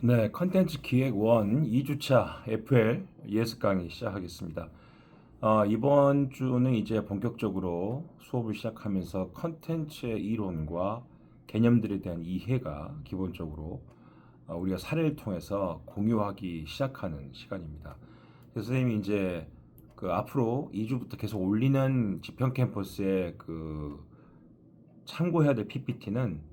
네, 컨텐츠 기획 1 2주차 FL 예습 강의 시작하겠습니다. 이번 주는 이제 본격적으로 수업을 시작하면서 컨텐츠의 이론과 개념들에 대한 이해가 기본적으로 우리가 사례를 통해서 공유하기 시작하는 시간입니다. 그래서 선생님이 이제 그 앞으로 2주부터 계속 올리는 지평 캠퍼스의 그 참고해야 될 PPT는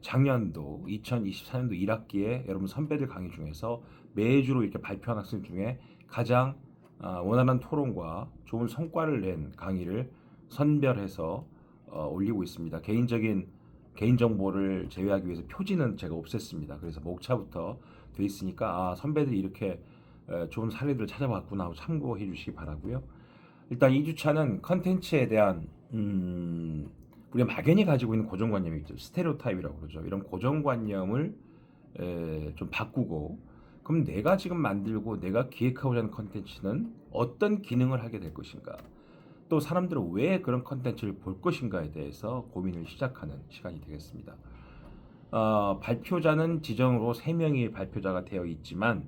작년도 2024년도 1학기에 여러분 선배들 강의 중에서 매주로 이렇게 발표한 학생 중에 가장 원활한 토론과 좋은 성과를 낸 강의를 선별해서 올리고 있습니다. 개인 정보를 제외하기 위해서 표지는 제가 없앴습니다. 그래서 목차부터 돼 있으니까 선배들이 이렇게 좋은 사례들을 찾아봤구나 하고 참고해 주시기 바라고요. 일단 2주차는 컨텐츠에 대한 우리가 막연히 가지고 있는 고정관념이 있죠. 스테레오타입이라고 그러죠. 이런 고정관념을 좀 바꾸고, 그럼 내가 지금 만들고 내가 기획하고자 하는 컨텐츠는 어떤 기능을 하게 될 것인가, 또 사람들은 왜 그런 컨텐츠를 볼 것인가에 대해서 고민을 시작하는 시간이 되겠습니다. 발표자는 지정으로 3명이 발표자가 되어 있지만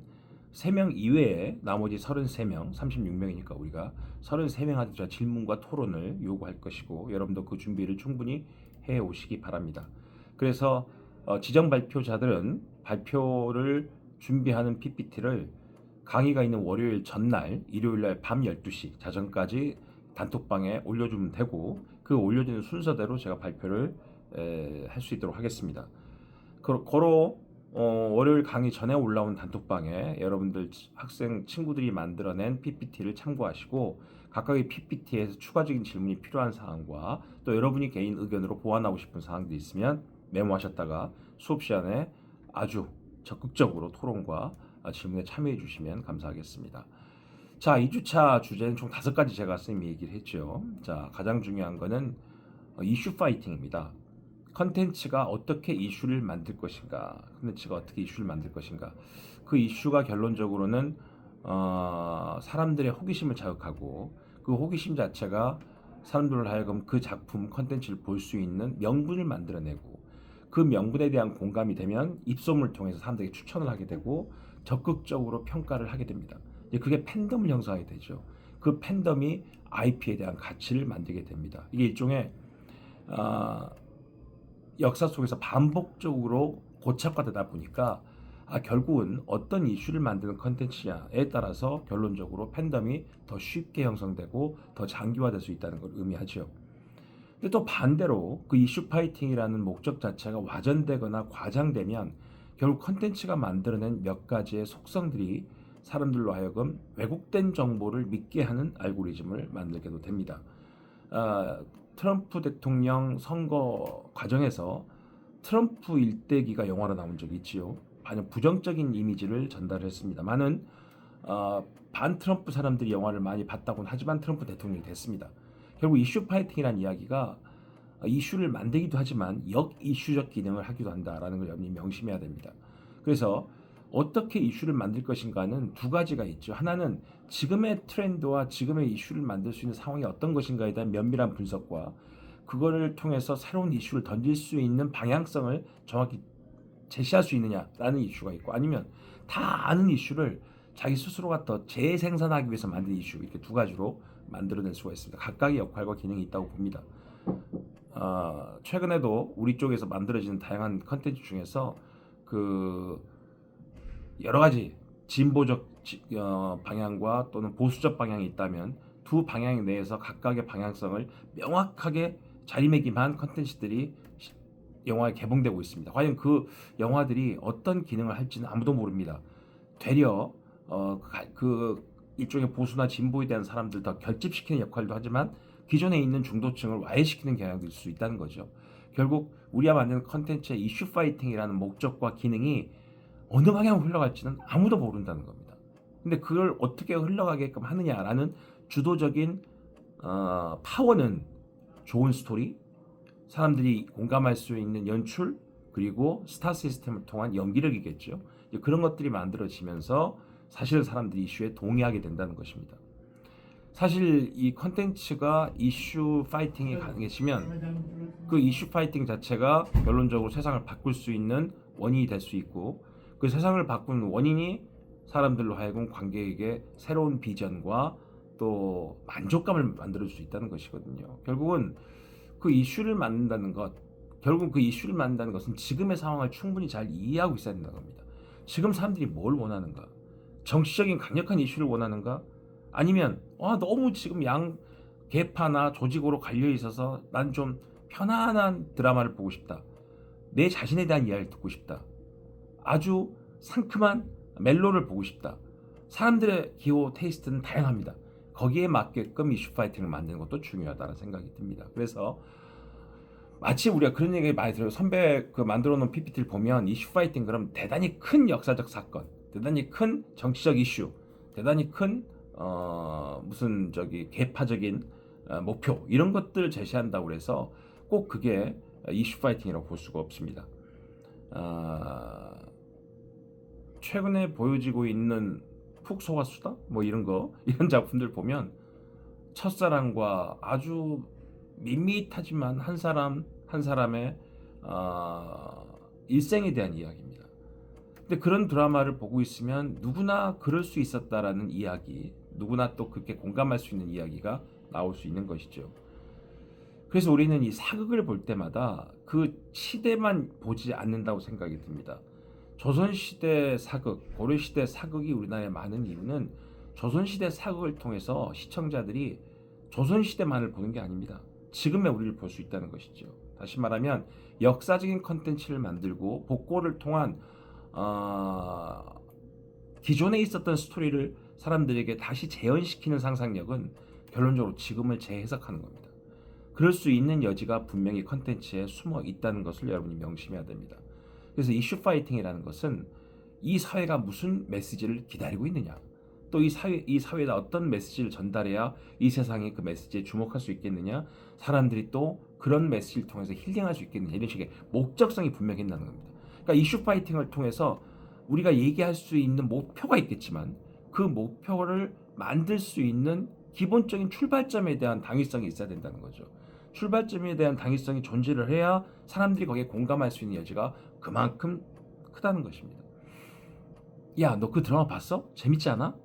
3명 이외에 나머지 33명, 36명이니까 우리가 33명한테 질문과 토론을 요구할 것이고, 여러분도 그 준비를 충분히 해 오시기 바랍니다. 그래서 지정 발표자들은 발표를 준비하는 PPT를 강의가 있는 월요일 전날, 일요일날 밤 12시 자정까지 단톡방에 올려주면 되고, 그 올려주는 순서대로 제가 발표를 할 수 있도록 하겠습니다. 거로 월요일 강의 전에 올라온 단톡방에 여러분들 학생 친구들이 만들어낸 PPT를 참고하시고, 각각의 PPT에서 추가적인 질문이 필요한 사항과 또 여러분이 개인 의견으로 보완하고 싶은 사항도 있으면 메모하셨다가 수업 시간에 아주 적극적으로 토론과 질문에 참여해 주시면 감사하겠습니다. 자, 2주차 주제는 총 5가지 제가 선생님이 얘기를 했죠. 자, 가장 중요한 거는 이슈 파이팅입니다. 컨텐츠가 어떻게 이슈를 만들 것인가, 컨텐츠가 어떻게 이슈를 만들 것인가. 그 이슈가 결론적으로는 사람들의 호기심을 자극하고, 그 호기심 자체가 사람들을 하여금 그 작품 컨텐츠를 볼 수 있는 명분을 만들어내고, 그 명분에 대한 공감이 되면 입소문을 통해서 사람들에게 추천을 하게 되고 적극적으로 평가를 하게 됩니다. 그게 팬덤을 형성하게 되죠. 그 팬덤이 IP에 대한 가치를 만들게 됩니다. 이게 일종의 역사 속에서 반복적으로 고착화되다 보니까 결국은 어떤 이슈를 만드는 컨텐츠냐에 따라서 결론적으로 팬덤이 더 쉽게 형성되고 더 장기화될 수 있다는 걸 의미하죠. 근데 또 반대로 그 이슈 파이팅이라는 목적 자체가 와전되거나 과장되면 결국 컨텐츠가 만들어낸 몇 가지의 속성들이 사람들로 하여금 왜곡된 정보를 믿게 하는 알고리즘을 만들게도 됩니다. 트럼프 대통령 선거 과정에서 트럼프 일대기가 영화로 나온 적이 있지요. 아주 부정적인 이미지를 전달했습니다. 많은 반 트럼프 사람들이 영화를 많이 봤다고는 하지만 트럼프 대통령이 됐습니다. 결국 이슈 파이팅이라는 이야기가 이슈를 만들기도 하지만 역이슈적 기능을 하기도 한다라는 걸 여러분이 명심해야 됩니다. 그래서 어떻게 이슈를 만들 것인가는 2가지가 있죠. 하나는 지금의 트렌드와 지금의 이슈를 만들 수 있는 상황이 어떤 것인가에 대한 면밀한 분석과 그거를 통해서 새로운 이슈를 던질 수 있는 방향성을 정확히 제시할 수 있느냐라는 이슈가 있고, 아니면 다 아는 이슈를 자기 스스로가 더 재생산하기 위해서 만든 이슈, 이렇게 2가지로 만들어낼 수가 있습니다. 각각의 역할과 기능이 있다고 봅니다. 최근에도 우리 쪽에서 만들어지는 다양한 컨텐츠 중에서 그 여러 가지 진보적 방향과 또는 보수적 방향이 있다면 두 방향 내에서 각각의 방향성을 명확하게 자리매김한 컨텐츠들이 영화에 개봉되고 있습니다. 과연 그 영화들이 어떤 기능을 할지는 아무도 모릅니다. 되려 그 일종의 보수나 진보에 대한 사람들 더 결집시키는 역할도 하지만 기존에 있는 중도층을 와해시키는 경향도 있을 수 있다는 거죠. 결국 우리가 만드는 컨텐츠의 이슈 파이팅이라는 목적과 기능이 어느 방향으로 흘러갈지는 아무도 모른다는 겁니다. 근데 그걸 어떻게 흘러가게끔 하느냐라는 주도적인 파워는 좋은 스토리, 사람들이 공감할 수 있는 연출, 그리고 스타 시스템을 통한 연기력이겠죠. 그런 것들이 만들어지면서 사실 사람들이 이슈에 동의하게 된다는 것입니다. 사실 이 컨텐츠가 이슈 파이팅이 가능해지면 그 이슈 파이팅 자체가 결론적으로 세상을 바꿀 수 있는 원인이 될 수 있고, 그 세상을 바꾸는 원인이 사람들로 하여금 관객에게 새로운 비전과 또 만족감을 만들 수 있다는 것이거든요. 결국은 그 이슈를 만든다는 것, 결국 그 이슈를 만든다는 것은 지금의 상황을 충분히 잘 이해하고 있어야 된다는 겁니다. 지금 사람들이 뭘 원하는가? 정치적인 강력한 이슈를 원하는가? 아니면 너무 지금 양 계파나 조직으로 갈려 있어서 난 좀 편안한 드라마를 보고 싶다. 내 자신에 대한 이야기를 듣고 싶다. 아주 상큼한 멜로를 보고 싶다. 사람들의 기호 테이스트는 다양합니다. 거기에 맞게끔 이슈 파이팅을 만드는 것도 중요하다는 생각이 듭니다. 그래서 마치 우리가 그런 얘기 많이 들어요. 선배 그 만들어 놓은 PPT를 보면 이슈 파이팅 그럼 대단히 큰 역사적 사건, 대단히 큰 정치적 이슈, 대단히 큰 무슨 계파적인 목표 이런 것들을 제시한다고 그래서 꼭 그게 이슈 파이팅이라고 볼 수가 없습니다. 최근에 보여지고 있는 푹 속았수다 뭐 이런 작품들 보면 첫사랑과 아주 밋밋하지만 한 사람 한 사람의 일생에 대한 이야기입니다. 근데 그런 드라마를 보고 있으면 누구나 그럴 수 있었다라는 이야기, 누구나 또 그렇게 공감할 수 있는 이야기가 나올 수 있는 것이죠. 그래서 우리는 이 사극을 볼 때마다 그 시대만 보지 않는다고 생각이 듭니다. 조선시대 사극, 고려시대 사극이 우리나라에 많은 이유는 조선시대 사극을 통해서 시청자들이 조선시대만을 보는 게 아닙니다. 지금의 우리를 볼 수 있다는 것이죠. 다시 말하면 역사적인 컨텐츠를 만들고 복고를 통한 기존에 있었던 스토리를 사람들에게 다시 재현시키는 상상력은 결론적으로 지금을 재해석하는 겁니다. 그럴 수 있는 여지가 분명히 컨텐츠에 숨어 있다는 것을 여러분이 명심해야 됩니다. 그래서 이슈 파이팅이라는 것은 이 사회가 무슨 메시지를 기다리고 있느냐, 또 이 사회에다 어떤 메시지를 전달해야 이 세상이 그 메시지에 주목할 수 있겠느냐, 사람들이 또 그런 메시지를 통해서 힐링할 수 있겠느냐, 이런 식의 목적성이 분명히 있다는 겁니다. 그러니까 이슈 파이팅을 통해서 우리가 얘기할 수 있는 목표가 있겠지만 그 목표를 만들 수 있는 기본적인 출발점에 대한 당위성이 있어야 된다는 거죠. 출발점에 대한 당위성이 존재를 해야 사람들이 거기에 공감할 수 있는 여지가 그만큼 크다는 것입니다. 야, 너 그 드라마 봤어? 재밌지 않아?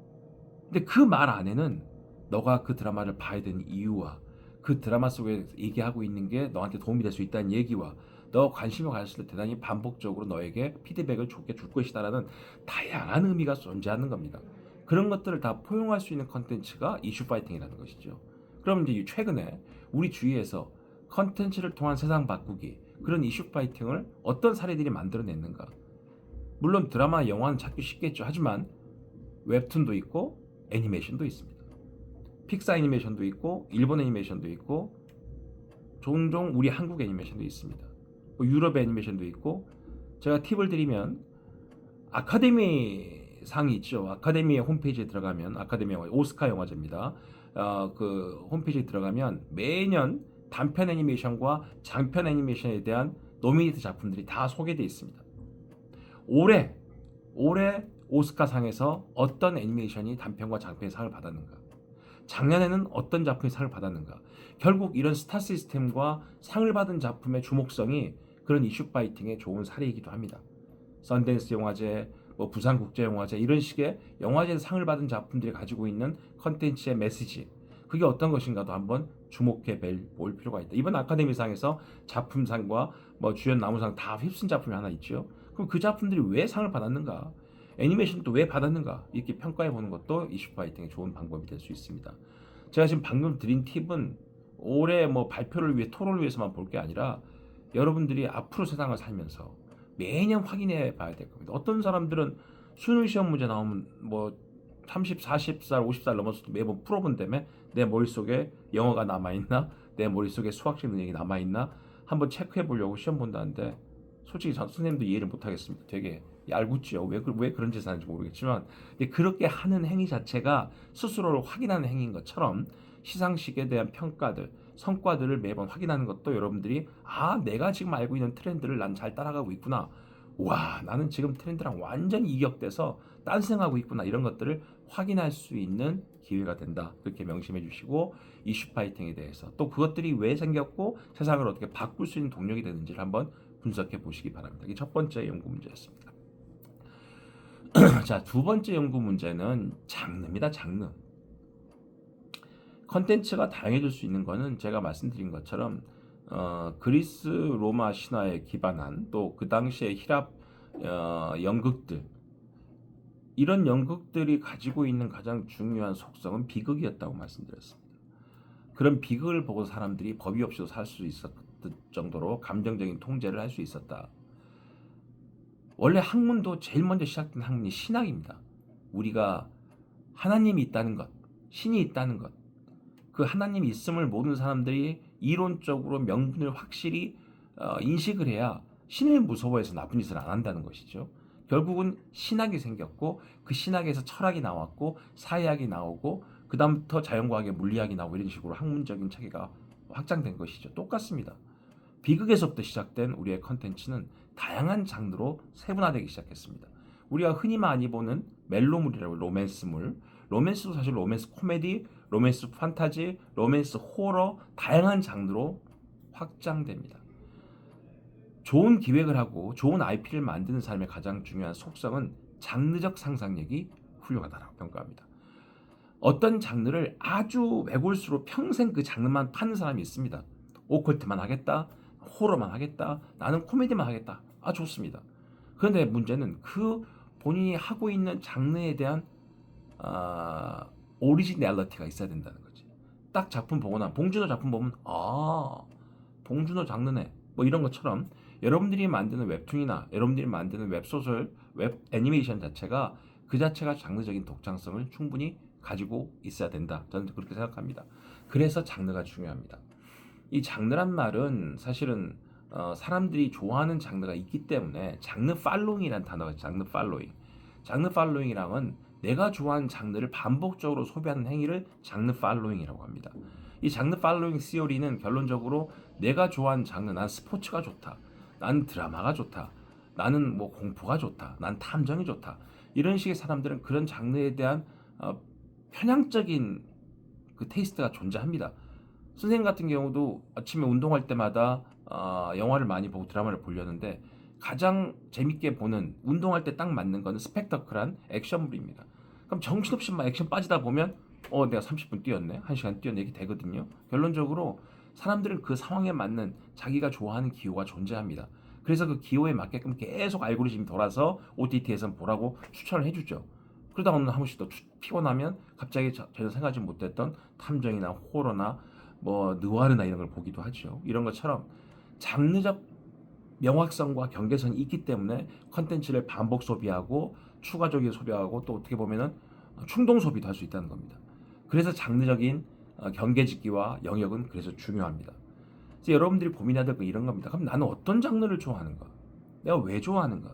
근데 그 말 안에는 너가 그 드라마를 봐야 되는 이유와 그 드라마 속에 얘기하고 있는 게 너한테 도움이 될 수 있다는 얘기와 너 관심을 가졌을 때 대단히 반복적으로 너에게 피드백을 좋게 줄 것이다라는 다양한 의미가 존재하는 겁니다. 그런 것들을 다 포용할 수 있는 컨텐츠가 이슈 파이팅이라는 것이죠. 그럼 이제 최근에 우리 주위에서 컨텐츠를 통한 세상 바꾸기, 그런 이슈 파이팅을 어떤 사례들이 만들어냈는가? 물론 드라마, 영화는 찾기 쉽겠죠. 하지만 웹툰도 있고 애니메이션도 있습니다. 픽사 애니메이션도 있고 일본 애니메이션도 있고 종종 우리 한국 애니메이션도 있습니다. 유럽 애니메이션도 있고, 제가 팁을 드리면 아카데미 상이 있죠. 아카데미의 홈페이지에 들어가면, 아카데미 영화 오스카 영화제입니다. 그 홈페이지에 들어가면 매년 단편 애니메이션과 장편 애니메이션에 대한 노미네이트 작품들이 다 소개되어 있습니다. 올해 오스카상에서 어떤 애니메이션이 단편과 장편의 상을 받았는가, 작년에는 어떤 작품이 상을 받았는가. 결국 이런 스타 시스템과 상을 받은 작품의 주목성이 그런 이슈 파이팅의 좋은 사례이기도 합니다. 썬댄스 영화제, 부산국제영화제, 이런 식의 영화제에서 상을 받은 작품들이 가지고 있는 컨텐츠의 메시지, 그게 어떤 것인가도 한번 주목해 볼 필요가 있다. 이번 아카데미상에서 작품상과 주연 남우상 다 휩쓴 작품이 하나 있죠. 그럼 그 작품들이 왜 상을 받았는가, 애니메이션도 왜 받았는가, 이렇게 평가해 보는 것도 이슈 파이팅의 좋은 방법이 될 수 있습니다. 제가 지금 방금 드린 팁은 올해 발표를 위해, 토론을 위해서만 볼 게 아니라 여러분들이 앞으로 세상을 살면서 매년 확인해 봐야 될 겁니다. 어떤 사람들은 수능 시험 문제 나오면 30, 40살, 50살 넘었을 때 매번 풀어본다며 내 머릿속에 영어가 남아있나, 내 머릿속에 수학적 능력이 남아있나 한번 체크해 보려고 시험 본다는데, 솔직히 선생님도 이해를 못하겠습니다. 되게 얄궂지요. 왜 그런 짓을 하는지 모르겠지만, 그렇게 하는 행위 자체가 스스로를 확인하는 행위인 것처럼 시상식에 대한 평가들, 성과들을 매번 확인하는 것도 여러분들이 내가 지금 알고 있는 트렌드를 난 잘 따라가고 있구나, 와, 나는 지금 트렌드랑 완전 이격돼서 딴생하고 있구나, 이런 것들을 확인할 수 있는 기회가 된다. 그렇게 명심해 주시고, 이슈 파이팅에 대해서 또 그것들이 왜 생겼고 세상을 어떻게 바꿀 수 있는 동력이 되는지를 한번 분석해 보시기 바랍니다. 이게 첫 번째 연구 문제였습니다. 자, 두 번째 연구 문제는 장르입니다. 장르. 컨텐츠가 다양해질 수 있는 거는 제가 말씀드린 것처럼 그리스 로마 신화에 기반한 또 그 당시의 히랍 연극들, 이런 연극들이 가지고 있는 가장 중요한 속성은 비극이었다고 말씀드렸습니다. 그런 비극을 보고 사람들이 법이 없이도 살 수 있었을 정도로 감정적인 통제를 할 수 있었다. 원래 학문도 제일 먼저 시작된 학문이 신학입니다. 우리가 하나님이 있다는 것, 신이 있다는 것, 그 하나님이 있음을 모르는 사람들이 이론적으로 명분을 확실히 인식을 해야 신을 무서워해서 나쁜 짓을 안 한다는 것이죠. 결국은 신학이 생겼고 그 신학에서 철학이 나왔고 사회학이 나오고 그 다음부터 자연과학의 물리학이 나오고 이런 식으로 학문적인 체계가 확장된 것이죠. 똑같습니다. 비극에서부터 시작된 우리의 컨텐츠는 다양한 장르로 세분화되기 시작했습니다. 우리가 흔히 많이 보는 멜로물이라고, 로맨스물, 로맨스도 사실 로맨스 코미디, 로맨스 판타지, 로맨스 호러, 다양한 장르로 확장됩니다. 좋은 기획을 하고 좋은 IP를 만드는 사람의 가장 중요한 속성은 장르적 상상력이 훌륭하다고 평가합니다. 어떤 장르를 아주 외골수로 평생 그 장르만 파는 사람이 있습니다. 오컬트만 하겠다, 호러만 하겠다, 나는 코미디만 하겠다. 좋습니다. 그런데 문제는 그 본인이 하고 있는 장르에 대한 오리지널리티가 있어야 된다는 거지. 딱 작품 보고 나면 봉준호 작품 보면 봉준호 장르네 뭐 이런 것처럼 여러분들이 만드는 웹툰이나 여러분들이 만드는 웹소설, 웹 애니메이션 자체가 그 자체가 장르적인 독창성을 충분히 가지고 있어야 된다. 저는 그렇게 생각합니다. 그래서 장르가 중요합니다. 이 장르란 말은 사실은 사람들이 좋아하는 장르가 있기 때문에 장르 팔로잉이라는 단어가 있어요. 장르 팔로잉. 장르 팔로잉이랑은 내가 좋아하는 장르를 반복적으로 소비하는 행위를 장르 팔로잉이라고 합니다. 이 장르 팔로잉 시어리는 결론적으로 내가 좋아하는 장르, 난 스포츠가 좋다, 난 드라마가 좋다, 나는 뭐 공포가 좋다, 난 탐정이 좋다, 이런 식의 사람들은 그런 장르에 대한 편향적인 그 테이스트가 존재합니다. 선생님 같은 경우도 아침에 운동할 때마다 영화를 많이 보고 드라마를 보려는데 가장 재밌게 보는, 운동할 때 딱 맞는 거는 스펙터클한 액션물입니다. 그럼 정신없이 막 액션 빠지다 보면 내가 30분 뛰었네, 1시간 뛰었네, 이렇게 되거든요. 결론적으로 사람들은 그 상황에 맞는 자기가 좋아하는 기호가 존재합니다. 그래서 그 기호에 맞게끔 계속 알고리즘이 돌아서 OTT에선 보라고 추천을 해주죠. 그러다가 어느 한 번씩 더 피곤하면 갑자기 전혀 생각하지 못했던 탐정이나 호러나 뭐 느와르나 이런 걸 보기도 하죠. 이런 것처럼 장르적 명확성과 경계선이 있기 때문에 컨텐츠를 반복 소비하고 추가적인 소비하고 또 어떻게 보면은 충동 소비도 할 수 있다는 겁니다. 그래서 장르적인 경계짓기와 영역은 그래서 중요합니다. 그래서 여러분들이 고민해야 될 건 이런 겁니다. 그럼 나는 어떤 장르를 좋아하는가? 내가 왜 좋아하는가?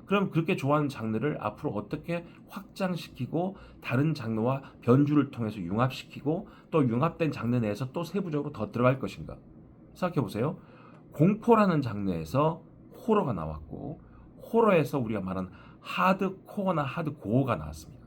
그럼 그렇게 좋아하는 장르를 앞으로 어떻게 확장시키고 다른 장르와 변주를 통해서 융합시키고 또 융합된 장르 내에서 또 세부적으로 더 들어갈 것인가? 생각해 보세요. 공포라는 장르에서 호러가 나왔고 호러에서 우리가 말하는 하드코어나 하드고어가 나왔습니다.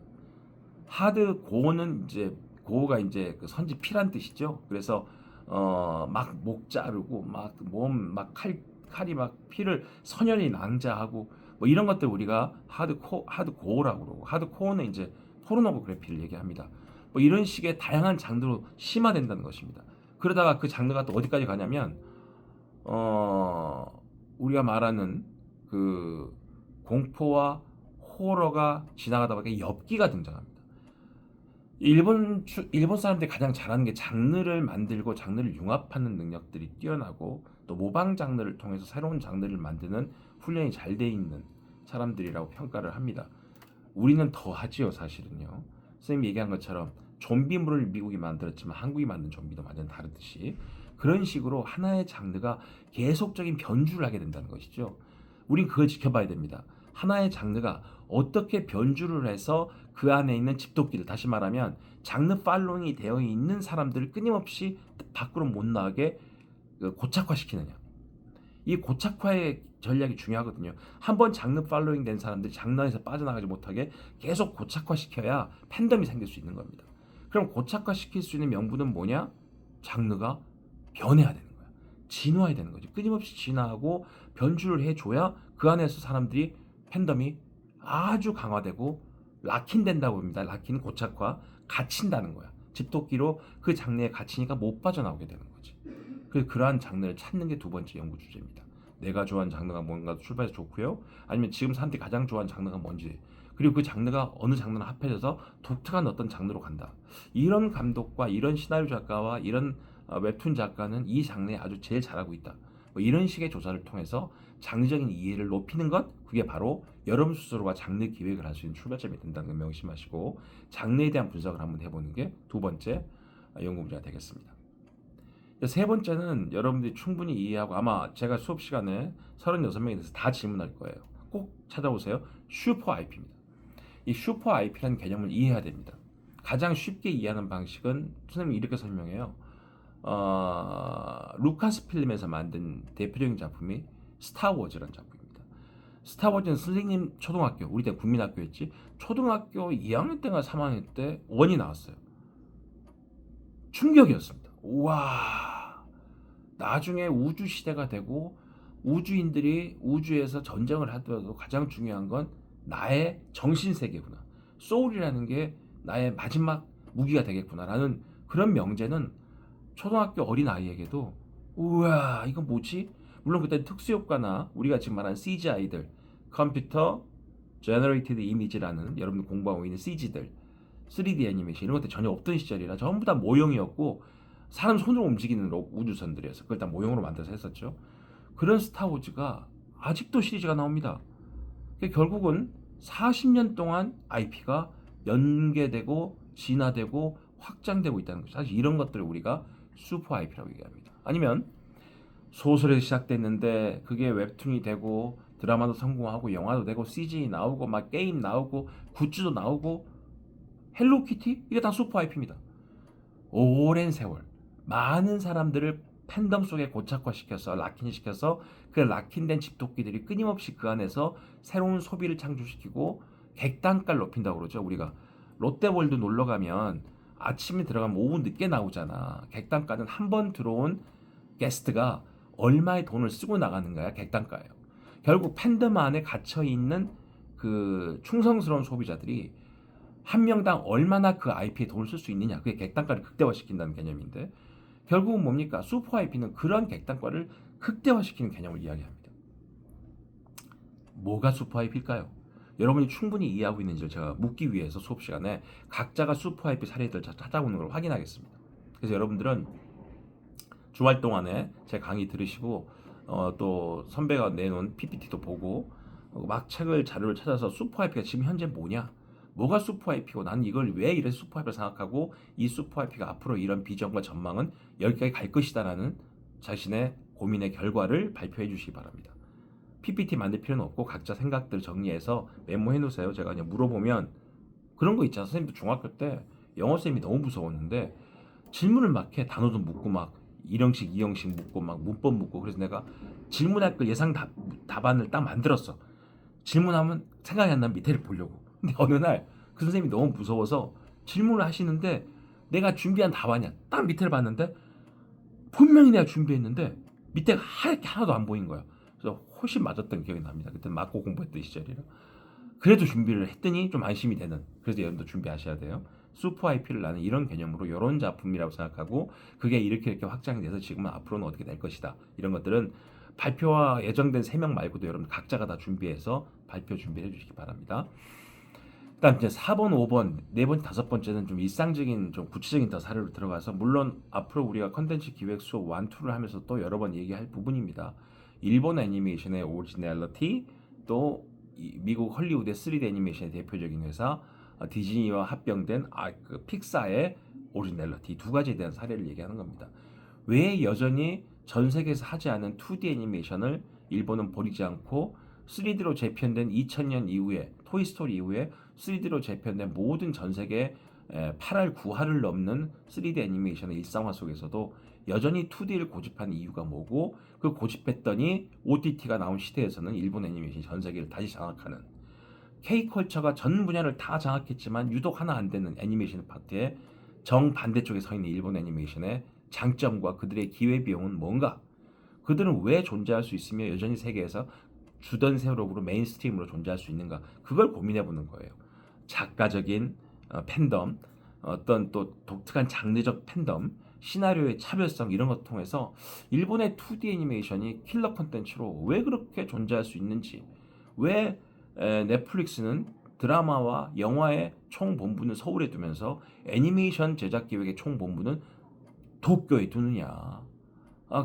하드고어는 이제 고어가 이제 그 선지 피란 뜻이죠. 그래서 막 목 자르고 막 몸 막 칼이 막 피를 선연히 낭자하고 뭐 이런 것들 우리가 하드고어라고 그러고, 하드코어는 이제 포르노그래피를 얘기합니다. 뭐 이런 식의 다양한 장르로 심화된다는 것입니다. 그러다가 그 장르가 또 어디까지 가냐면 우리가 말하는 그 공포와 호러가 지나가다 보니까 엽기가 등장합니다. 일본 사람들이 가장 잘하는 게 장르를 만들고 장르를 융합하는 능력들이 뛰어나고 또 모방 장르를 통해서 새로운 장르를 만드는 훈련이 잘 돼 있는 사람들이라고 평가를 합니다. 우리는 더 하지요, 사실은요. 선생님이 얘기한 것처럼 좀비물을 미국이 만들었지만 한국이 만든 좀비도 완전 다르듯이 그런 식으로 하나의 장르가 계속적인 변주를 하게 된다는 것이죠. 우린 그걸 지켜봐야 됩니다. 하나의 장르가 어떻게 변주를 해서 그 안에 있는 집도끼를, 다시 말하면 장르 팔로잉이 되어 있는 사람들을 끊임없이 밖으로 못 나가게 고착화시키느냐. 이 고착화의 전략이 중요하거든요. 한번 장르 팔로잉 된 사람들이 장르에서 빠져나가지 못하게 계속 고착화시켜야 팬덤이 생길 수 있는 겁니다. 그럼 고착화시킬 수 있는 명분은 뭐냐? 장르가 변해야 되는 거야. 진화해야 되는 거지. 끊임없이 진화하고 변주를 해줘야 그 안에서 사람들이 팬덤이 아주 강화되고 락힌된다고 봅니다. 락힌 고착화, 갇힌다는 거야. 집도끼로 그 장르에 갇히니까 못 빠져나오게 되는 거지. 그래서 그러한 장르를 찾는 게 두 번째 연구 주제입니다. 내가 좋아하는 장르가 뭔가 출발해서 좋고요. 아니면 지금 사람들이 가장 좋아하는 장르가 뭔지, 그리고 그 장르가 어느 장르나 합해져서 독특한 어떤 장르로 간다. 이런 감독과 이런 시나리오 작가와 이런 웹툰 작가는 이 장르에 아주 제일 잘하고 있다. 뭐 이런 식의 조사를 통해서 장르적인 이해를 높이는 것, 그게 바로 여러분 스스로가 장르 기획을 할 수 있는 출발점이 된다는 걸 명심하시고 장르에 대한 분석을 한번 해보는 게 두 번째 연구 문제가 되겠습니다. 세 번째는 여러분들이 충분히 이해하고 아마 제가 수업 시간에 36명에 대해서 다 질문할 거예요. 꼭 찾아보세요. 슈퍼 IP입니다. 이 슈퍼 IP라는 개념을 이해해야 됩니다. 가장 쉽게 이해하는 방식은 선생님이 이렇게 설명해요. 루카스 필름에서 만든 대표적인 작품이 스타워즈라는 작품입니다. 스타워즈는 선생님 초등학교, 우리 때 국민학교였지, 초등학교 2학년 때가 3학년 때 원이 나왔어요. 충격이었습니다. 우와, 나중에 우주 시대가 되고 우주인들이 우주에서 전쟁을 하더라도 가장 중요한 건 나의 정신 세계구나. 소울이라는 게 나의 마지막 무기가 되겠구나라는 그런 명제는 초등학교 어린 아이에게도 우와, 이거 뭐지? 물론 그때 특수효과나 우리가 지금 말하는 CGI들, 컴퓨터 Generated Image라는 여러분들 공부하고 있는 CG들, 3D 애니메이션 이런 것들 전혀 없던 시절이라 전부 다 모형이었고 사람 손으로 움직이는 우주선들이었어요. 그걸 다 모형으로 만들어서 했었죠. 그런 스타워즈가 아직도 시리즈가 나옵니다. 결국은 40년 동안 IP가 연계되고 진화되고 확장되고 있다는 거죠. 사실 이런 것들을 우리가 슈퍼 IP라고 얘기합니다. 아니면 소설에서 시작됐는데 그게 웹툰이 되고 드라마도 성공하고 영화도 되고 CG 나오고 막 게임 나오고 굿즈도 나오고 헬로키티? 이게 다 슈퍼 IP입니다. 오랜 세월 많은 사람들을 팬덤 속에 고착화시켜서 락인시켜서 그 락인된 집토끼들이 끊임없이 그 안에서 새로운 소비를 창조시키고 객단가를 높인다고 그러죠. 우리가 롯데월드 놀러 가면 아침에 들어가면 오후 늦게 나오잖아. 객단가는 한 번 들어온 게스트가 얼마의 돈을 쓰고 나가는가야 객단가예요. 결국 팬덤 안에 갇혀 있는 그 충성스러운 소비자들이 한 명당 얼마나 그 IP에 돈을 쓸 수 있느냐, 그게 객단가를 극대화시킨다는 개념인데 결국은 뭡니까? 슈퍼 IP는 그런 객단가를 극대화시키는 개념을 이야기합니다. 뭐가 슈퍼 IP일까요? 여러분이 충분히 이해하고 있는지를 제가 묻기 위해서 수업 시간에 각자가 슈퍼 IP 사례들 찾아오는 걸 확인하겠습니다. 그래서 여러분들은 주말 동안에 제 강의 들으시고 또 선배가 내놓은 PPT도 보고 막 책을 자료를 찾아서 슈퍼 IP가 지금 현재 뭐냐, 뭐가 슈퍼 IP고 나는 이걸 왜 이래 슈퍼 IP를 생각하고 이 슈퍼 IP가 앞으로 이런 비전과 전망은 여기까지 갈 것이다라는 자신의 고민의 결과를 발표해 주시기 바랍니다. PPT 만들 필요는 없고 각자 생각들 정리해서 메모해 놓으세요. 제가 그냥 물어보면 그런 거 있잖아. 선생님도 중학교 때 영어 쌤이 너무 무서웠는데 질문을 막 해. 단어도 묻고 막 1형식 2형식 묻고 막 문법 묻고. 그래서 내가 질문할 걸 예상 답안을 딱 만들었어. 질문하면 생각이 안 나면 밑에를 보려고. 근데 어느 날 그 선생님이 너무 무서워서 질문을 하시는데 내가 준비한 답안이야. 딱 밑에를 봤는데 분명히 내가 준비했는데 밑에가 하얗게 하나도 안 보인 거야. 그래서 훨씬 맞았던 기억이 납니다. 그때 맞고 공부했던 시절이라. 그래도 준비를 했더니 좀 안심이 되는. 그래서 여러분도 준비하셔야 돼요. 슈퍼 IP를 나는 이런 개념으로 이런 작품이라고 생각하고 그게 이렇게 확장이 돼서 지금은 앞으로는 어떻게 될 것이다. 이런 것들은 발표와 예정된 3명 말고도 여러분 각자가 다 준비해서 발표 준비해 주시기 바랍니다. 그다음 이제 4번, 5번, 4번째, 5번째는 좀 일상적인 좀 구체적인 더 사례로 들어가서 물론 앞으로 우리가 컨텐츠 기획 수업 1, 2를 하면서 또 여러 번 얘기할 부분입니다. 일본 애니메이션의 오리지널리티, 또 미국 헐리우드의 3D 애니메이션의 대표적인 회사 디즈니와 합병된 그 픽사의 오리지널리티 두 가지에 대한 사례를 얘기하는 겁니다. 왜 여전히 전 세계에서 하지 않은 2D 애니메이션을 일본은 버리지 않고 3D로 재편된 2000년 이후에 토이스토리 이후에 3D로 재편된 모든 전 세계 8할 9할을 넘는 3D 애니메이션의 일상화 속에서도 여전히 2D를 고집한 이유가 뭐고 그 고집했더니 OTT가 나온 시대에서는 일본 애니메이션이 전 세계를 다시 장악하는 K컬처가 전 분야를 다 장악했지만 유독 하나 안 되는 애니메이션 파트에 정반대쪽에 서 있는 일본 애니메이션의 장점과 그들의 기회비용은 뭔가, 그들은 왜 존재할 수 있으며 여전히 세계에서 주던 세력으로 메인스트림으로 존재할 수 있는가, 그걸 고민해 보는 거예요. 작가적인 팬덤, 어떤 또 독특한 장르적 팬덤, 시나리오의 차별성 이런 것 통해서 일본의 2D 애니메이션이 킬러 콘텐츠로 왜 그렇게 존재할 수 있는지, 왜 넷플릭스는 드라마와 영화의 총 본부는 서울에 두면서 애니메이션 제작 기획의 총 본부는 도쿄에 두느냐.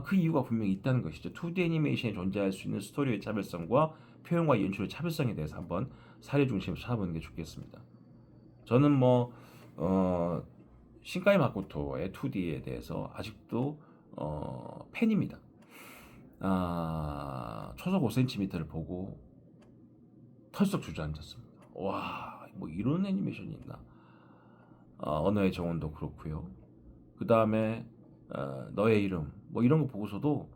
그 이유가 분명히 있다는 것이죠. 2D 애니메이션이 존재할 수 있는 스토리의 차별성과 표현과 연출의 차별성에 대해서 한번 사례 중심으로 찾아보는 게 좋겠습니다. 저는 신카이 마코토의 2D에 대해서 아직도 팬입니다. 초속 5cm를 보고 털썩 주저앉았습니다. 와, 뭐 이런 애니메이션이 있나? 언어의 정원도 그렇고요. 그 다음에 너의 이름 뭐 이런 거 보고서도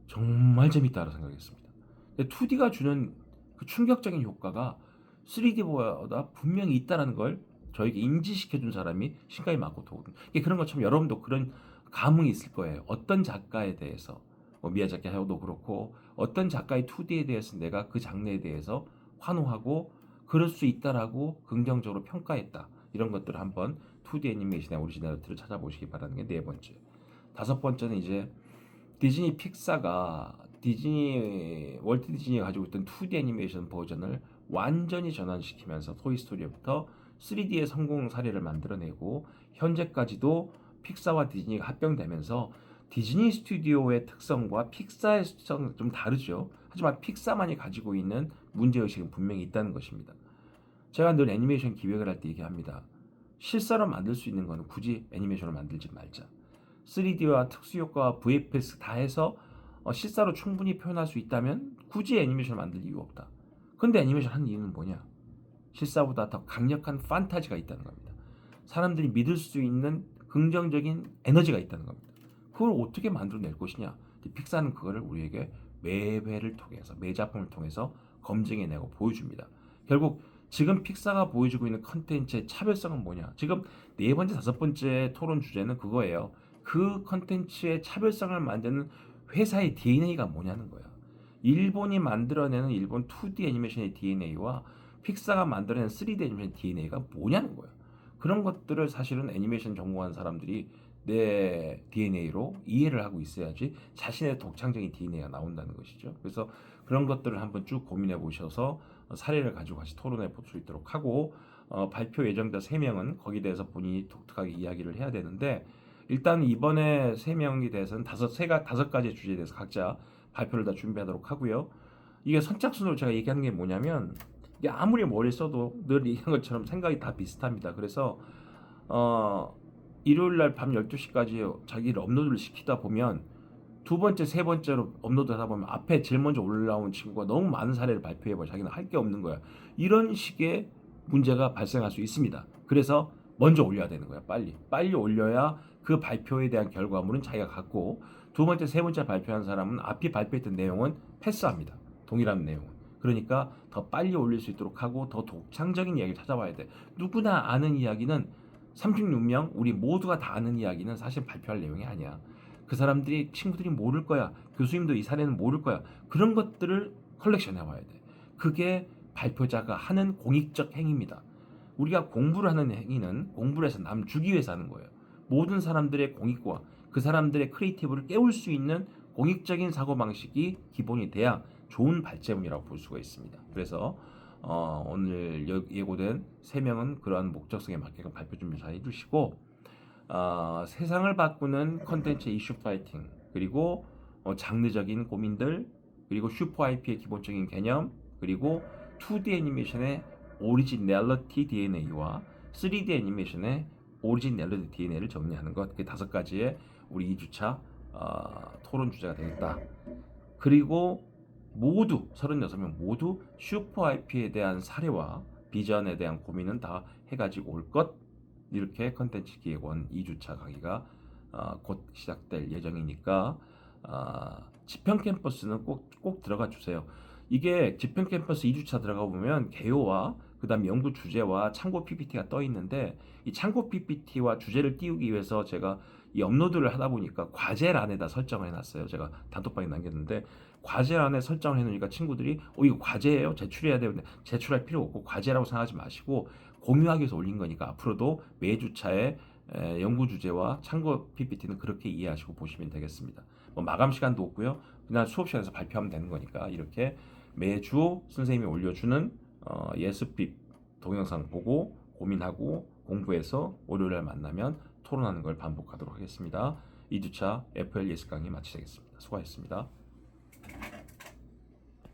정말 재밌다고 생각했습니다. 근데 2D가 주는 그 충격적인 효과가 3D보다 분명히 있다는 걸 저에게 인지시켜준 사람이 신카이 마코토거든요. 그런 것처럼 여러분도 그런 감흥이 있을 거예요. 어떤 작가에 대해서 미야자키 하야오도 그렇고 어떤 작가의 2D에 대해서 내가 그 장르에 대해서 환호하고 그럴 수 있다라고 긍정적으로 평가했다. 이런 것들을 한번 2D 애니메이션의 오리지널리티를 찾아보시기 바라는 게 네 번째. 다섯 번째는 이제 디즈니 픽사가 월트 디즈니가 가지고 있던 2D 애니메이션 버전을 완전히 전환시키면서 토이스토리부터 3D의 성공 사례를 만들어내고 현재까지도 픽사와 디즈니가 합병되면서 디즈니 스튜디오의 특성과 픽사의 특성은 좀 다르죠. 하지만 픽사만이 가지고 있는 문제의식은 분명히 있다는 것입니다. 제가 늘 애니메이션 기획을 할 때 얘기합니다. 실사로 만들 수 있는 거는 굳이 애니메이션을 만들지 말자. 3D와 특수효과와 VFX 다 해서 실사로 충분히 표현할 수 있다면 굳이 애니메이션을 만들 이유가 없다. 근데 애니메이션 하는 이유는 뭐냐? 실사보다 더 강력한 판타지가 있다는 겁니다. 사람들이 믿을 수 있는 긍정적인 에너지가 있다는 겁니다. 그걸 어떻게 만들어낼 것이냐? 픽사는 그거를 우리에게 매회를 통해서, 매작품을 통해서 검증해내고 보여줍니다. 결국 지금 픽사가 보여주고 있는 컨텐츠의 차별성은 뭐냐? 지금 네 번째, 다섯 번째 토론 주제는 그거예요. 그 컨텐츠의 차별성을 만드는 회사의 DNA가 뭐냐는 거야. 일본이 만들어내는 일본 2D 애니메이션의 DNA와 픽사가 만들어낸 3D 애니메이션 DNA가 뭐냐는 거야. 그런 것들을 사실은 애니메이션 전공한 사람들이 내 DNA로 이해를 하고 있어야지 자신의 독창적인 DNA가 나온다는 것이죠. 그래서 그런 것들을 한번 쭉 고민해 보셔서 사례를 가지고 같이 토론해 볼 수 있도록 하고 발표 예정자 3명은 거기에 대해서 본인이 독특하게 이야기를 해야 되는데 일단 이번에 3명에 대해서는 다섯 가지 주제에 대해서 각자 발표를 다 준비하도록 하고요. 이게 선착순으로 제가 얘기하는 게 뭐냐면 이게 아무리 머리 써도 늘 얘기한 것처럼 생각이 다 비슷합니다. 그래서 일요일날 밤 12시까지 자기를 업로드를 시키다 보면 두 번째, 세 번째로 업로드 하다 보면 앞에 제일 먼저 올라온 친구가 너무 많은 사례를 발표해버려. 자기는 할 게 없는 거야. 이런 식의 문제가 발생할 수 있습니다. 그래서 먼저 올려야 되는 거야. 빨리 올려야 그 발표에 대한 결과물은 자기가 갖고 두 번째, 세 번째 발표한 사람은 앞이 발표했던 내용은 패스합니다. 동일한 내용은. 그러니까 더 빨리 올릴 수 있도록 하고 더 독창적인 이야기를 찾아봐야 돼. 누구나 아는 이야기는 36명 우리 모두가 다 아는 이야기는 사실 발표할 내용이 아니야. 그 사람들이 친구들이 모를 거야. 교수님도 이 사례는 모를 거야. 그런 것들을 컬렉션해 와야 돼. 그게 발표자가 하는 공익적 행위입니다. 우리가 공부를 하는 행위는 공부를 해서 남 주기 위해서 하는 거예요. 모든 사람들의 공익과 그 사람들의 크리에이티브를 깨울 수 있는 공익적인 사고방식이 기본이 돼야 좋은 발제문이라고 볼 수가 있습니다. 그래서 오늘 예고된 3명은 그러한 목적성에 맞게 발표 준비 잘 해주시고 세상을 바꾸는 컨텐츠 이슈 파이팅 그리고 장르적인 고민들 그리고 슈퍼 IP의 기본적인 개념 그리고 2D 애니메이션의 오리지널리티 DNA와 3D 애니메이션의 오리지널리티 DNA를 정리하는 것 그 5가지의 우리 2주차 토론 주제가 되겠다. 그리고 모두 36명 모두 슈퍼 IP에 대한 사례와 비전에 대한 고민은 다 해가지고 올 것 이렇게 컨텐츠 기획원 2주차 강의가 곧 시작될 예정이니까 지평 캠퍼스는 꼭 들어가 주세요. 이게 지평 캠퍼스 2주차 들어가 보면 개요와 그 다음 연구 주제와 참고 PPT가 떠 있는데 이 참고 PPT와 주제를 띄우기 위해서 제가 이 업로드를 하다 보니까 과제란에다 설정을 해놨어요. 제가 단톡방에 남겼는데 과제란에 설정을 해놓으니까 친구들이 이거 과제예요? 제출해야 되는데 제출할 필요 없고 과제라고 생각하지 마시고 공유하기 위해서 올린 거니까 앞으로도 매주차에 연구 주제와 참고 PPT는 그렇게 이해하시고 보시면 되겠습니다. 뭐 마감 시간도 없고요. 그냥 수업 시간에서 발표하면 되는 거니까 이렇게 매주 선생님이 올려주는 예습 동영상 보고 고민하고 공부해서 월요일날 만나면 토론하는 걸 반복하도록 하겠습니다. 2주차 FL 예습 강의 마치겠습니다. 수고하셨습니다.